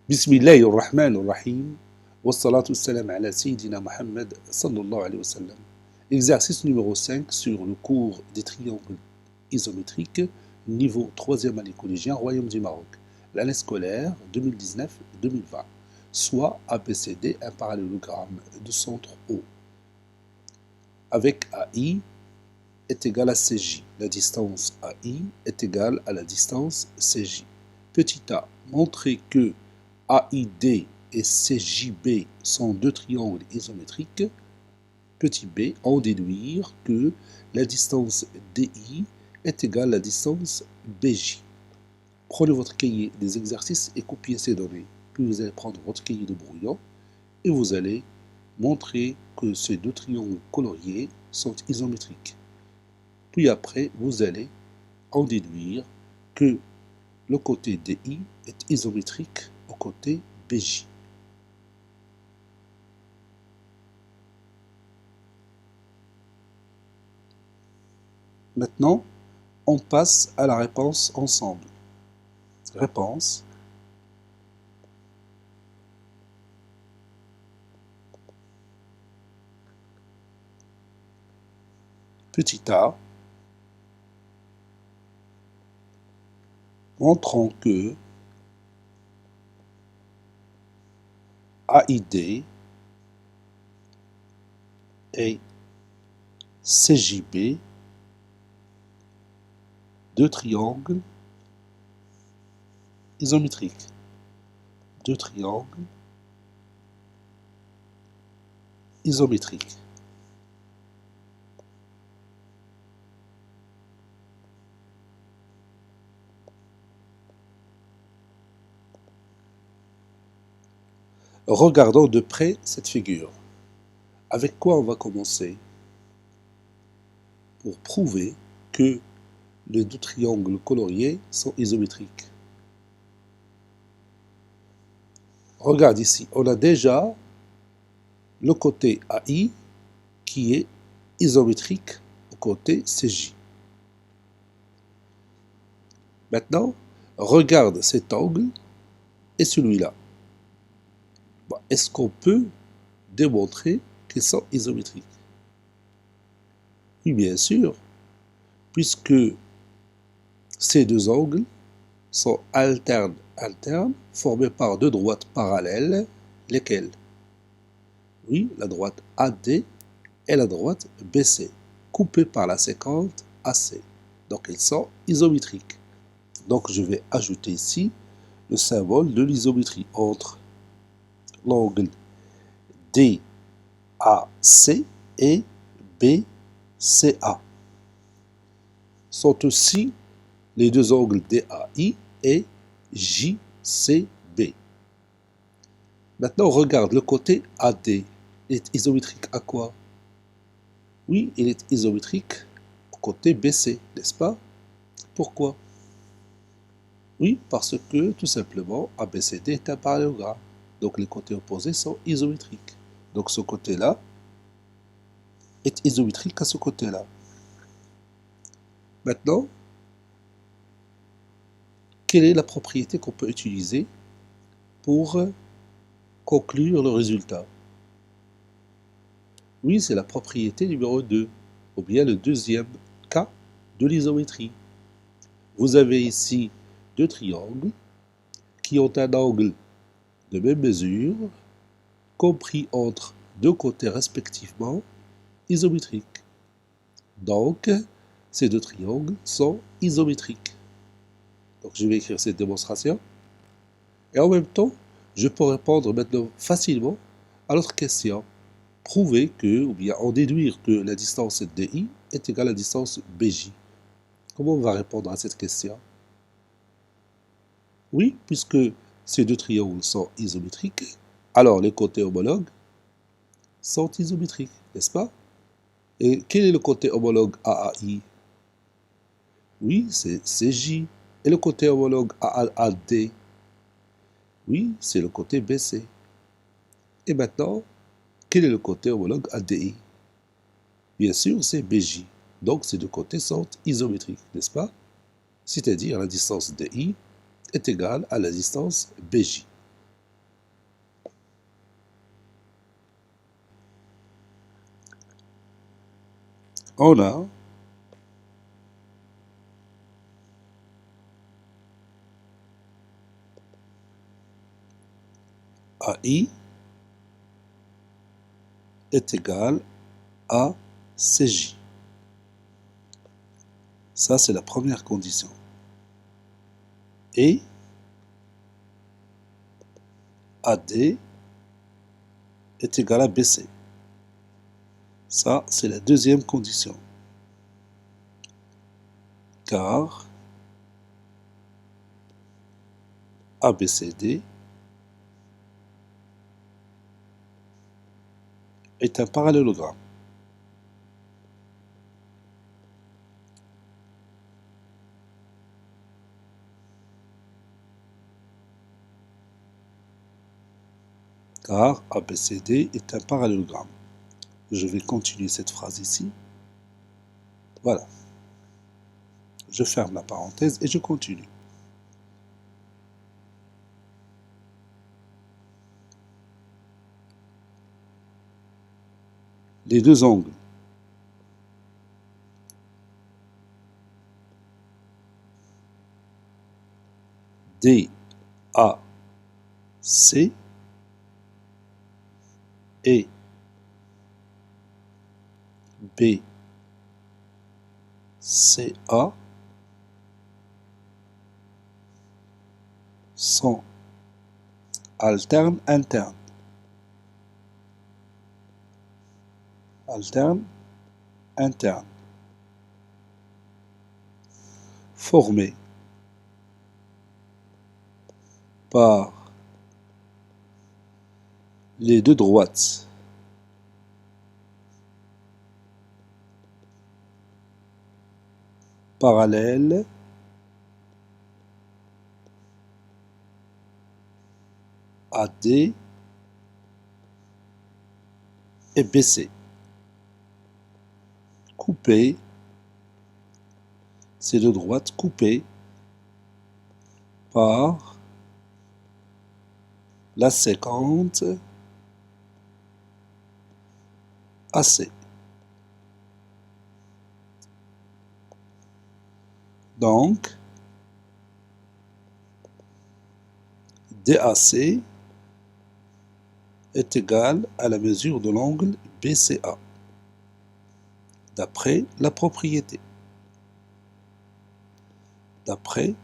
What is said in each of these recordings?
Bismillahir Rahmanir Rahim. Wassalatu wassalam ala Sayyidina Muhammad sallallahu alayhi wa sallam. Exercice numéro 5 sur le cours des triangles isométriques, niveau 3e année collégien, Royaume du Maroc. L'année scolaire 2019-2020. Soit ABCD, un parallélogramme de centre O. Avec AI est égal à CJ. La distance AI est égale à la distance CJ. Petit a, montrer que AID et CJB sont deux triangles isométriques. Petit b, en déduire que la distance DI est égale à la distance BJ. Prenez votre cahier des exercices et copiez ces données. Puis vous allez prendre votre cahier de brouillon et vous allez montrer que ces deux triangles coloriés sont isométriques. Puis après, vous allez en déduire que le côté DI est isométrique au côté BJ. Maintenant, on passe à la réponse ensemble. Réponse. Petit a, montrant que AID et CJB, deux triangles isométriques. Deux triangles isométriques. Regardons de près cette figure. Avec quoi on va commencer? Pour prouver que les deux triangles coloriés sont isométriques. Regarde ici, on a déjà le côté AI qui est isométrique au côté CJ. Maintenant, regarde cet angle et celui-là. Est-ce qu'on peut démontrer qu'ils sont isométriques? Oui, bien sûr, puisque ces deux angles sont alternes, formés par deux droites parallèles, lesquelles? Oui, la droite AD et la droite BC, coupées par la séquente AC. Donc, ils sont isométriques. Donc, je vais ajouter ici le symbole de l'isométrie entre l'angle DAC et BCA. Sont aussi les deux angles DAI et JCB. Maintenant, regarde le côté AD. Il est isométrique à quoi? Oui, il est isométrique au côté BC, n'est-ce pas? Pourquoi? Oui, parce que tout simplement, ABCD est un parallélogramme. Donc les côtés opposés sont isométriques. Donc ce côté-là est isométrique à ce côté-là. Maintenant, quelle est la propriété qu'on peut utiliser pour conclure le résultat? Oui, c'est la propriété numéro 2, ou bien le deuxième cas de l'isométrie. Vous avez ici deux triangles qui ont un angle de même mesure, compris entre deux côtés respectivement isométriques. Donc, ces deux triangles sont isométriques. Donc, je vais écrire cette démonstration. Et en même temps, je peux répondre maintenant facilement à l'autre question. Prouver que, ou bien en déduire que la distance DI est égale à la distance BJ. Comment on va répondre à cette question? Oui, puisque ces deux triangles sont isométriques, alors les côtés homologues sont isométriques, n'est-ce pas? Et quel est le côté homologue AAI? Oui, c'est CJ. Et le côté homologue AAD? Oui, c'est le côté BC. Et maintenant, quel est le côté homologue ADI? Bien sûr, c'est BJ. Donc, ces deux côtés sont isométriques, n'est-ce pas? C'est-à-dire la distance DI est égale à la distance BJ. on a AI est égal à CJ. Ça, c'est la première condition. Et AD est égal à BC. Ça, c'est la deuxième condition. Car ABCD est un parallélogramme. Car ABCD est un parallélogramme. Je vais continuer cette phrase ici. Voilà. Je ferme la parenthèse et je continue. Les deux angles DAC et BCA sont alternes internes. Alternes internes. Formés par les deux droites parallèles AD et BC. Coupées, ces deux droites coupées par la séquente AC. Donc, DAC est égal à la mesure de l'angle BCA, d'après la propriété. D'après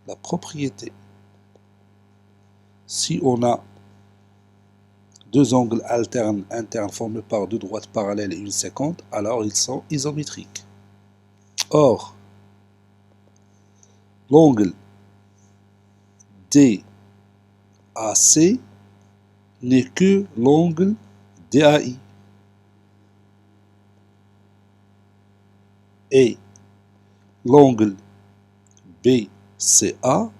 la propriété. Si on a deux angles alternes internes formés par deux droites parallèles et une séquente, alors ils sont isométriques. Or, l'angle DAC n'est que l'angle DAI. Et l'angle BCA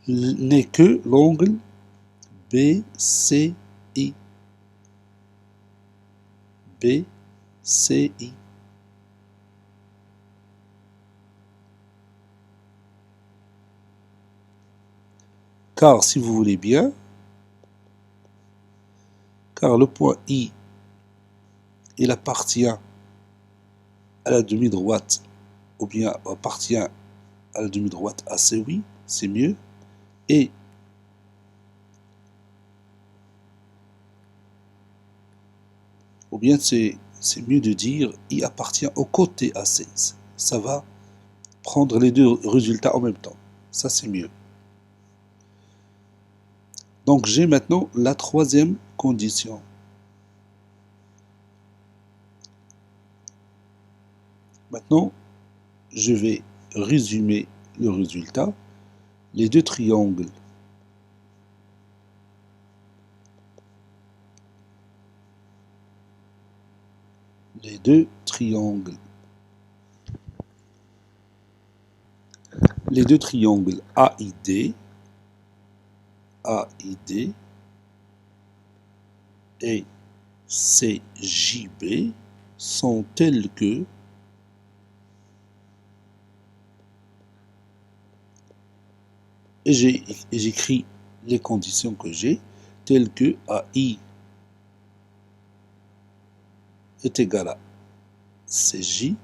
n'est que l'angle BCI. BCI. Car, si vous voulez bien, car le point I, il appartient à la demi-droite, ou bien appartient à la demi-droite AC, oui, c'est mieux. Et ou bien c'est mieux de dire I appartient au côté AC. Ça va prendre les deux résultats en même temps. Ça, c'est mieux. Donc, j'ai maintenant la troisième condition. Maintenant, je vais résumer le résultat. Les deux triangles les deux triangles AID et CJB sont tels que et j'écris les conditions que j'ai telles que AI est égal à CJ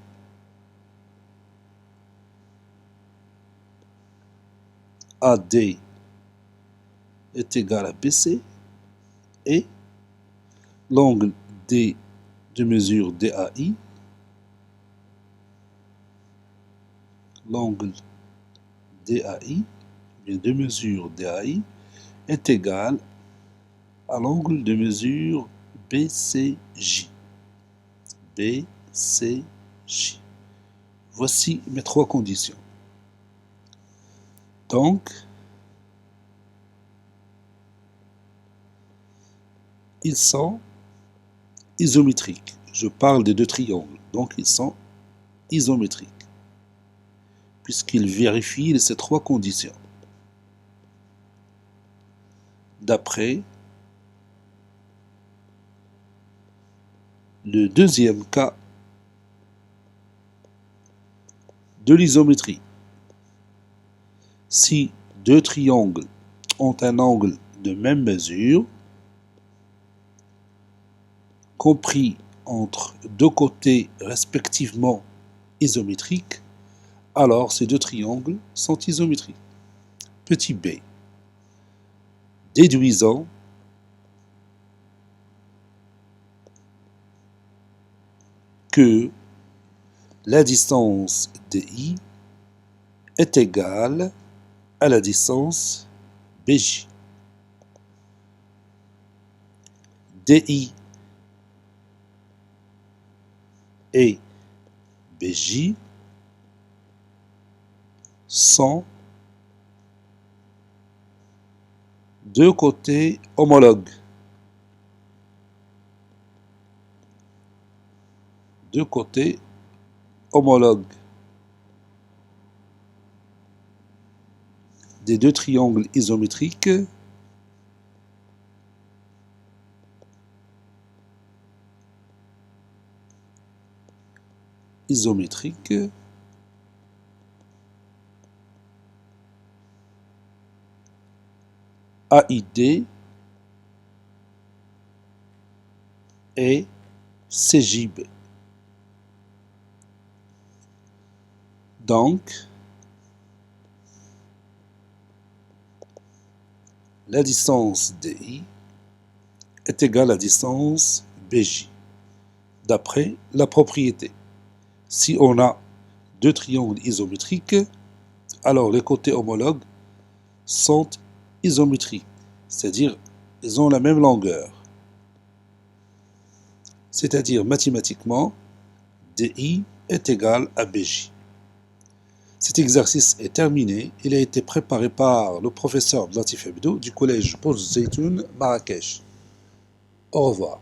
AD est égal à BC et l'angle D de mesure DAI, l'angle DAI, bien de mesure DAI, est égal à l'angle de mesure BCJ. BCJ. Voici mes trois conditions. Donc, ils sont isométriques. Je parle des deux triangles, donc ils sont isométriques, puisqu'ils vérifient ces trois conditions. D'après le deuxième cas de l'isométrie, si deux triangles ont un angle de même mesure, compris entre deux côtés respectivement isométriques, alors ces deux triangles sont isométriques. Petit b. Déduisons que la distance DI est égale à la distance BJ. DI et BJ sont deux côtés homologues. Deux côtés homologues des deux triangles isométriques AID et CJB. Donc, la distance DI est égale à la distance BJ, d'après la propriété. Si on a deux triangles isométriques, alors les côtés homologues sont isométriques, c'est-à-dire ils ont la même longueur. C'est-à-dire mathématiquement, DI est égal à BJ. Cet exercice est terminé. Il a été préparé par le professeur Latif Hebdo du collège Pouch Zeytoun, Marrakech. Au revoir.